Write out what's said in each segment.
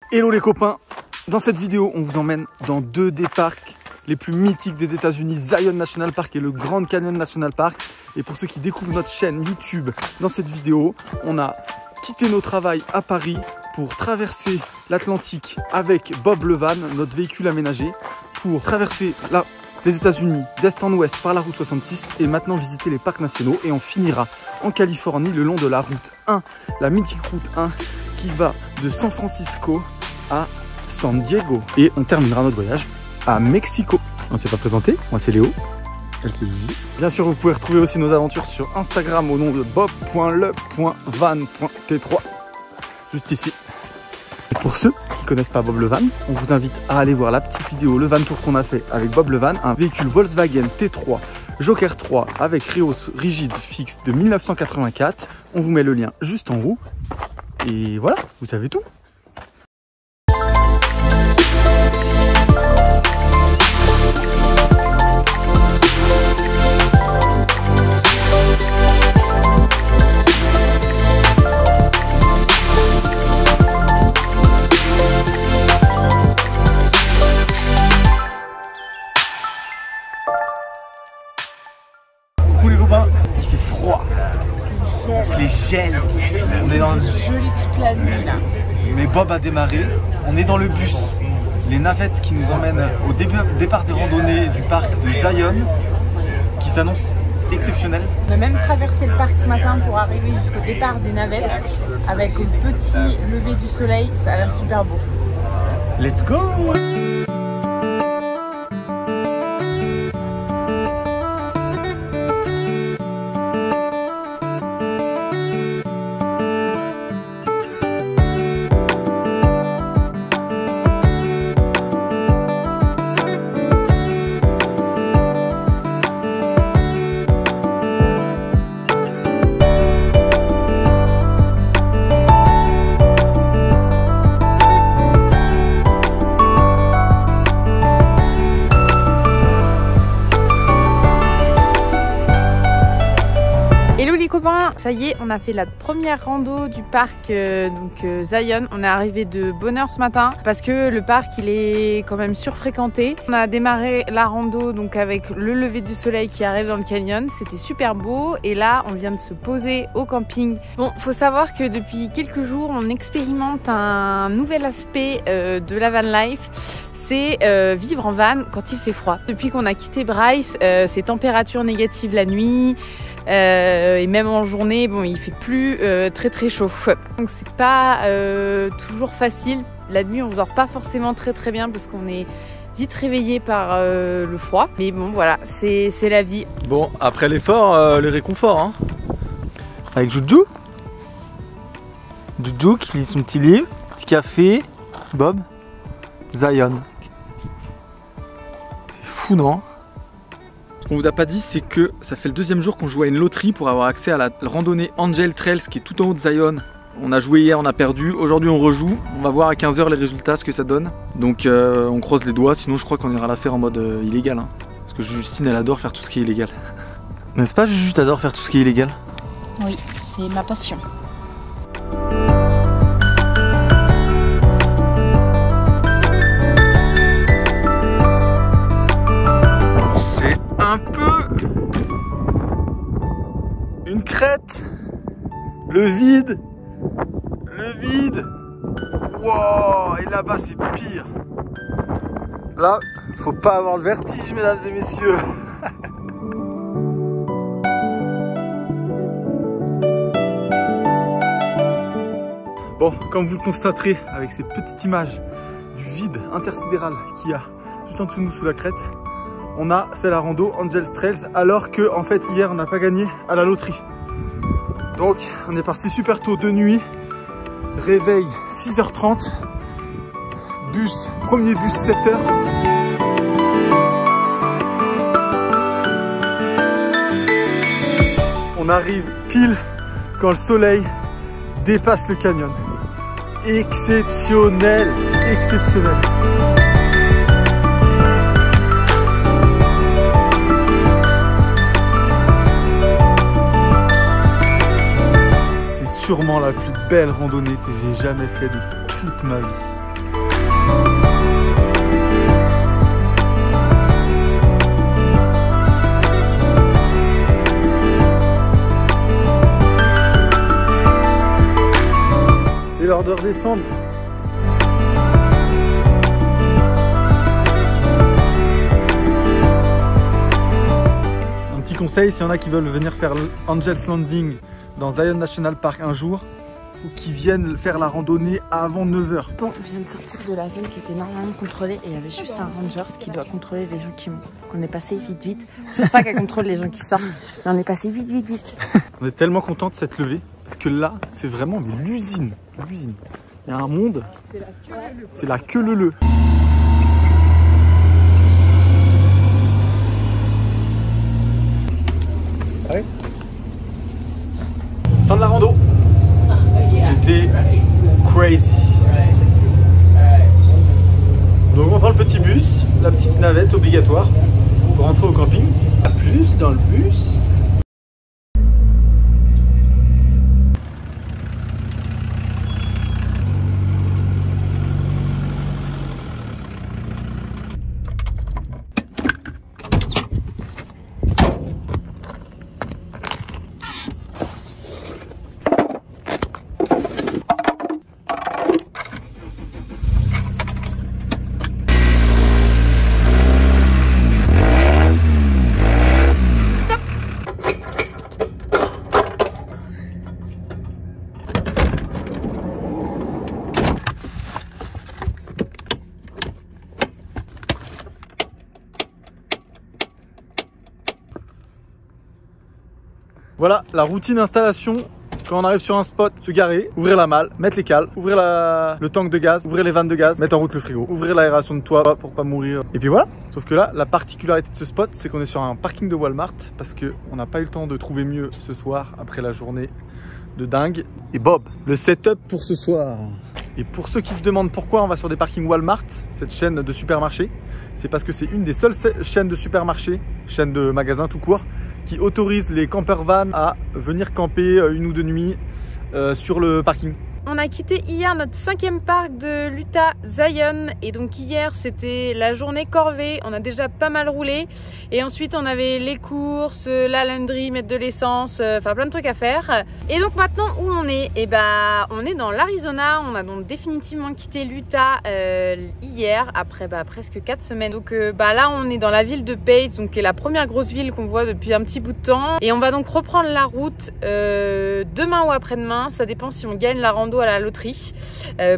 Hello les copains, dans cette vidéo on vous emmène dans deux des parcs les plus mythiques des États-Unis, Zion National Park et le Grand Canyon National Park. Et pour ceux qui découvrent notre chaîne YouTube, dans cette vidéo on a quitté nos travails à Paris pour traverser l'Atlantique avec Bob le Van, notre véhicule aménagé, pour traverser les États-Unis d'est en ouest par la route 66 et maintenant visiter les parcs nationaux. Et on finira en Californie le long de la route 1, la mythique route 1 qui va de San Francisco à San Diego. Et on terminera notre voyage à Mexico. On s'est pas présenté, moi c'est Léo, elle c'est Juju. Bien sûr vous pouvez retrouver aussi nos aventures sur Instagram au nom de bob.le.van.t3, juste ici. Et pour ceux qui connaissent pas Bob le Van, on vous invite à aller voir la petite vidéo, le van tour qu'on a fait avec Bob le Van, un véhicule Volkswagen T3 Joker 3 avec Rios rigide fixe de 1984. On vous met le lien juste en haut. Et voilà, vous savez tout. Coucou les copains, il fait froid. Parce que les gèle. On est dans le joli toute la nuit là. Mais Bob a démarré. On est dans le bus. Les navettes qui nous emmènent au départ des randonnées du parc de Zion, qui s'annonce exceptionnel. On a même traversé le parc ce matin pour arriver jusqu'au départ des navettes avec le petit lever du soleil. Ça a l'air super beau. Let's go! Copains, ça y est, on a fait la première rando du parc Zion. On est arrivé de bonne heure ce matin parce que le parc il est quand même surfréquenté. On a démarré la rando donc avec le lever du soleil qui arrive dans le canyon. C'était super beau et là on vient de se poser au camping. Bon, faut savoir que depuis quelques jours on expérimente un nouvel aspect de la van life. C'est vivre en van quand il fait froid. Depuis qu'on a quitté Bryce, c'est température négative la nuit. Et même en journée, bon, il fait plus très chaud. Donc c'est pas toujours facile. La nuit, on dort pas forcément très bien parce qu'on est vite réveillé par le froid. Mais bon, voilà, c'est la vie. Bon, après l'effort, le réconfort. Hein. Avec Juju. Juju qui lit son petit livre, petit café. Bob. Zion. C'est fou, non? Ce qu'on vous a pas dit, c'est que ça fait le deuxième jour qu'on joue à une loterie pour avoir accès à la randonnée Angel Trails qui est tout en haut de Zion. On a joué hier, on a perdu, aujourd'hui on rejoue. On va voir à 15 h les résultats, ce que ça donne. Donc on croise les doigts, sinon je crois qu'on ira la faire en mode illégal. Hein. Parce que Justine elle adore faire tout ce qui est illégal. N'est-ce pas, Juju, t'adores faire tout ce qui est illégal? Oui, c'est ma passion. Un peu une crête, le vide, wow, et là-bas c'est pire. Là, faut pas avoir le vertige, mesdames et messieurs. Bon, comme vous le constaterez avec ces petites images du vide intersidéral qu'il y a juste en dessous de nous sous la crête, on a fait la rando Angel Trails alors que en fait hier on n'a pas gagné à la loterie. Donc on est parti super tôt de nuit, réveil 6h30, premier bus 7h. On arrive pile quand le soleil dépasse le canyon. Exceptionnel, exceptionnel. sûrement la plus belle randonnée que j'ai jamais fait de toute ma vie. C'est l'heure de redescendre. Un petit conseil, s'il y en a qui veulent venir faire Angels Landing dans Zion National Park un jour, ou qui viennent faire la randonnée avant 9 h. Bon, on vient de sortir de la zone qui était normalement contrôlée et il y avait juste un ranger qui doit contrôler les gens qui montent. Donc on est passé vite. C'est pas qu'elle contrôle les gens qui sortent, mais on est passé vite. On est tellement content de cette levée, parce que là, c'est vraiment l'usine. Il y a un monde, c'est la queue leu. Ouais. Fin de la rando. C'était crazy. Donc on prend le petit bus, la petite navette obligatoire pour rentrer au camping. A plus dans le bus. Voilà la routine installation quand on arrive sur un spot, se garer, ouvrir la malle, mettre les cales, ouvrir le tank de gaz, ouvrir les vannes de gaz, mettre en route le frigo, ouvrir l'aération de toit pour pas mourir. Et puis voilà. Sauf que là, la particularité de ce spot, c'est qu'on est sur un parking de Walmart parce qu'on n'a pas eu le temps de trouver mieux ce soir après la journée de dingue. Et Bob, le setup pour ce soir. Et pour ceux qui se demandent pourquoi on va sur des parkings Walmart, cette chaîne de supermarchés, c'est parce que c'est une des seules chaînes de supermarchés, chaîne de magasins tout court, qui autorise les campers van à venir camper une ou deux nuits sur le parking. On a quitté hier notre 5e parc de l'Utah, Zion, et donc hier c'était la journée corvée, on a déjà pas mal roulé et ensuite on avait les courses, la laundry, mettre de l'essence, enfin plein de trucs à faire. Et donc maintenant où on est? Et on est dans l'Arizona, on a donc définitivement quitté l'Utah hier après presque 4 semaines. Donc là on est dans la ville de Page, donc qui est la première grosse ville qu'on voit depuis un petit bout de temps, et on va donc reprendre la route demain ou après-demain, ça dépend si on gagne la rando à la loterie,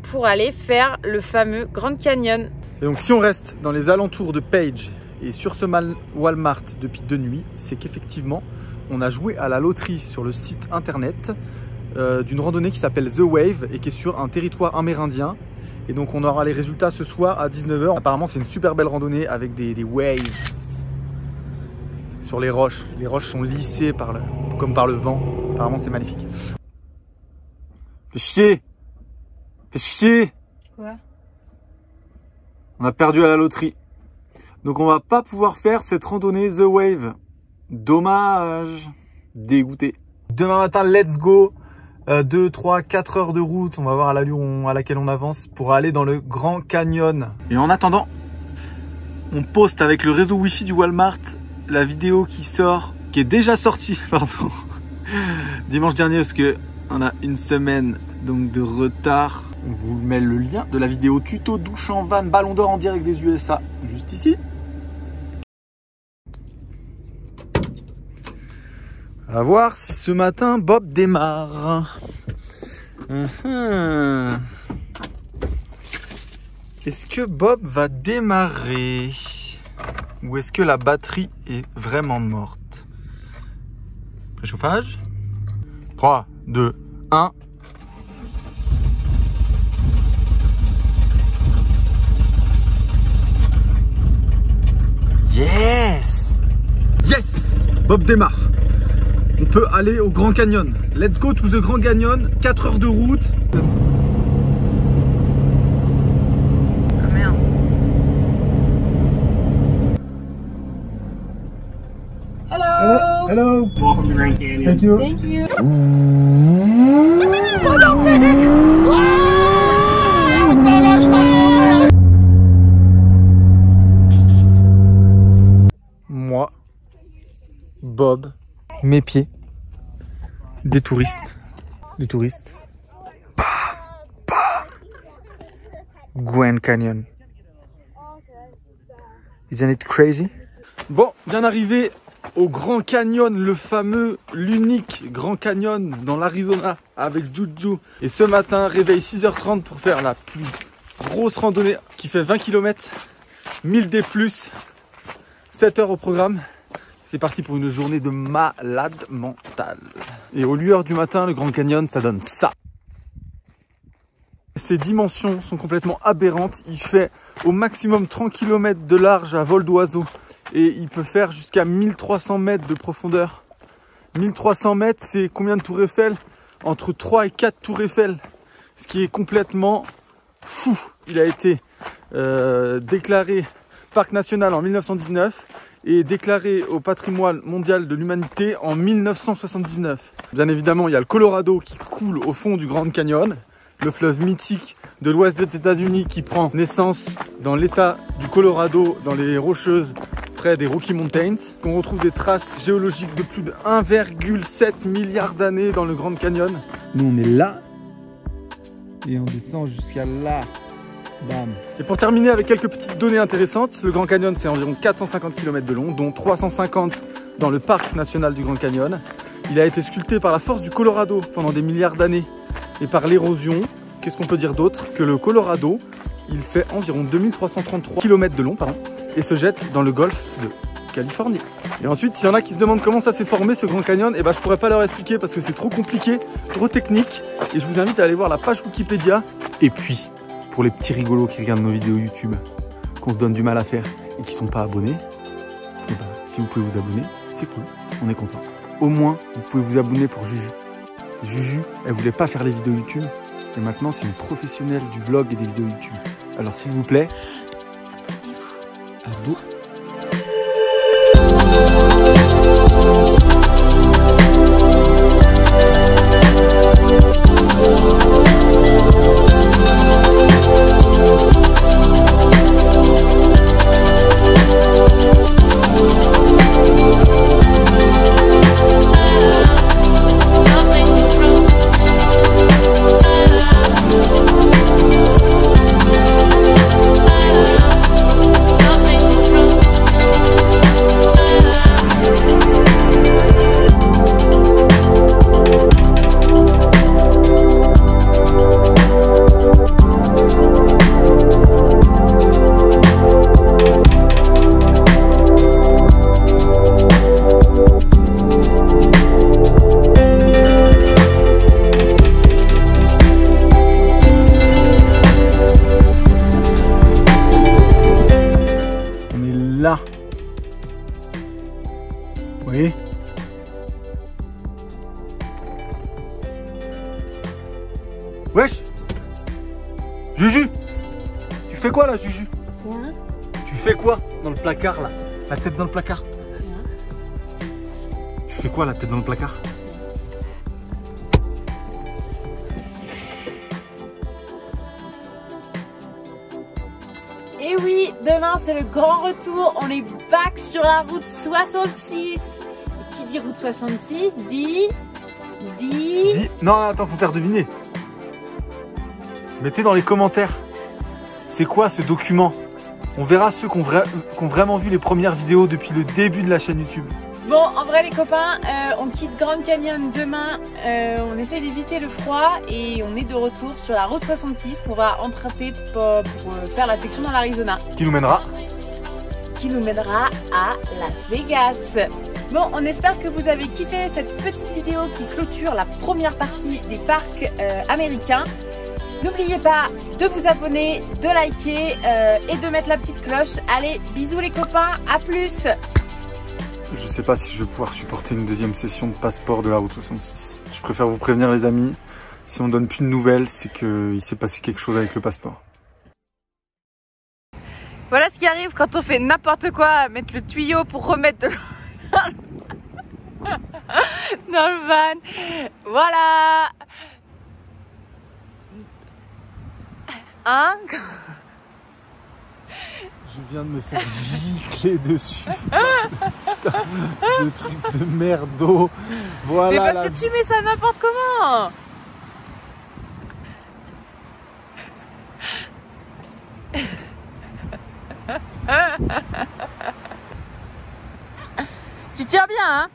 pour aller faire le fameux Grand Canyon. Et donc si on reste dans les alentours de Page et sur ce Walmart depuis 2 nuits, c'est qu'effectivement on a joué à la loterie sur le site internet d'une randonnée qui s'appelle The Wave et qui est sur un territoire amérindien. Et donc on aura les résultats ce soir à 19 h. Apparemment c'est une super belle randonnée avec des waves sur les roches. Les roches sont lissées comme par le vent. Apparemment c'est magnifique. Fais chier! Fais chier! Quoi? On a perdu à la loterie. Donc on va pas pouvoir faire cette randonnée The Wave. Dommage. Dégoûté. Demain matin, let's go. 2, 3, 4 heures de route. On va voir à l'allure à laquelle on avance pour aller dans le Grand Canyon. Et en attendant, on poste avec le réseau Wi-Fi du Walmart la vidéo qui est déjà sortie, pardon, dimanche dernier, parce que on a une semaine donc de retard. On vous met le lien de la vidéo tuto douche en van Ballon d'Or en direct des USA juste ici. À voir si ce matin Bob démarre. Est-ce que Bob va démarrer ou est-ce que la batterie est vraiment morte? Préchauffage. 3, 2, 1. Yes! Yes! Bob démarre. On peut aller au Grand Canyon. Let's go to the Grand Canyon. 4 heures de route. Ah merde. Hello! Hello! Welcome to Grand Canyon. Thank you. Thank you! What the Bob, mes pieds, des touristes, Grand Canyon. Isn't it crazy? Bon, bien arrivé au Grand Canyon, le fameux, l'unique Grand Canyon dans l'Arizona avec Juju. Et ce matin, réveil 6h30 pour faire la plus grosse randonnée qui fait 20 km, 1000 D+, 7 heures au programme. C'est parti pour une journée de malade mental. Et aux lueurs du matin, le Grand Canyon, ça donne ça. Ses dimensions sont complètement aberrantes. Il fait au maximum 30 km de large à vol d'oiseau. Et il peut faire jusqu'à 1300 mètres de profondeur. 1300 mètres, c'est combien de tours Eiffel? Entre 3 et 4 tours Eiffel. Ce qui est complètement fou. Il a été déclaré parc national en 1919 et déclaré au patrimoine mondial de l'humanité en 1979. Bien évidemment, il y a le Colorado qui coule au fond du Grand Canyon. Le fleuve mythique de l'ouest des États-Unis qui prend naissance dans l'état du Colorado, dans les Rocheuses, près des Rocky Mountains. On retrouve des traces géologiques de plus de 1,7 milliard d'années dans le Grand Canyon. Nous on est là et on descend jusqu'à là. Bam. Et pour terminer avec quelques petites données intéressantes, le Grand Canyon c'est environ 450 km de long, dont 350 dans le parc national du Grand Canyon. Il a été sculpté par la force du Colorado pendant des milliards d'années et par l'érosion. Qu'est-ce qu'on peut dire d'autre? Que le Colorado, il fait environ 2333 km de long, et se jette dans le golfe de Californie. Et ensuite, s'il y en a qui se demandent comment ça s'est formé ce Grand Canyon, et ben je pourrais pas leur expliquer parce que c'est trop compliqué, trop technique, et je vous invite à aller voir la page Wikipédia. Et puis, pour les petits rigolos qui regardent nos vidéos YouTube, qu'on se donne du mal à faire et qui sont pas abonnés, et ben si vous pouvez vous abonner, c'est cool, on est content. Au moins, vous pouvez vous abonner pour Juju. Juju, elle voulait pas faire les vidéos YouTube, et maintenant c'est une professionnelle du vlog et des vidéos YouTube. Alors s'il vous plaît, à vous. Là. Oui. Wesh. Juju. Tu fais quoi là, Juju? Rien. Tu fais quoi dans le placard là? La tête dans le placard? Rien. Tu fais quoi la tête dans le placard? Et oui, demain c'est le grand retour, on est back sur la route 66. Et qui dit route 66 dit... Non, attends, faut faire deviner. Mettez dans les commentaires, c'est quoi ce document? On verra ceux qui ont vraiment vu les premières vidéos depuis le début de la chaîne YouTube. Bon, en vrai les copains, on quitte Grand Canyon demain, on essaie d'éviter le froid et on est de retour sur la route 66 qu'on va emprunter pour faire la section dans l'Arizona. Qui nous mènera à Las Vegas. Bon, on espère que vous avez kiffé cette petite vidéo qui clôture la première partie des parcs américains. N'oubliez pas de vous abonner, de liker et de mettre la petite cloche. Allez, bisous les copains, à plus! Je sais pas si je vais pouvoir supporter une deuxième session de passeport de la route 66. Je préfère vous prévenir les amis, si on donne plus de nouvelles, c'est qu'il s'est passé quelque chose avec le passeport. Voilà ce qui arrive quand on fait n'importe quoi, mettre le tuyau pour remettre de l'eau dans le van. Voilà. Hein? Je viens de me faire gicler dessus. putain de truc de merdo. Voilà. Mais parce que tu mets ça n'importe comment. Tu tires bien, hein?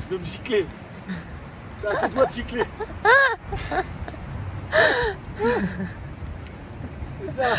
Je veux me gicler. J'ai un coup de de gicler. Putain.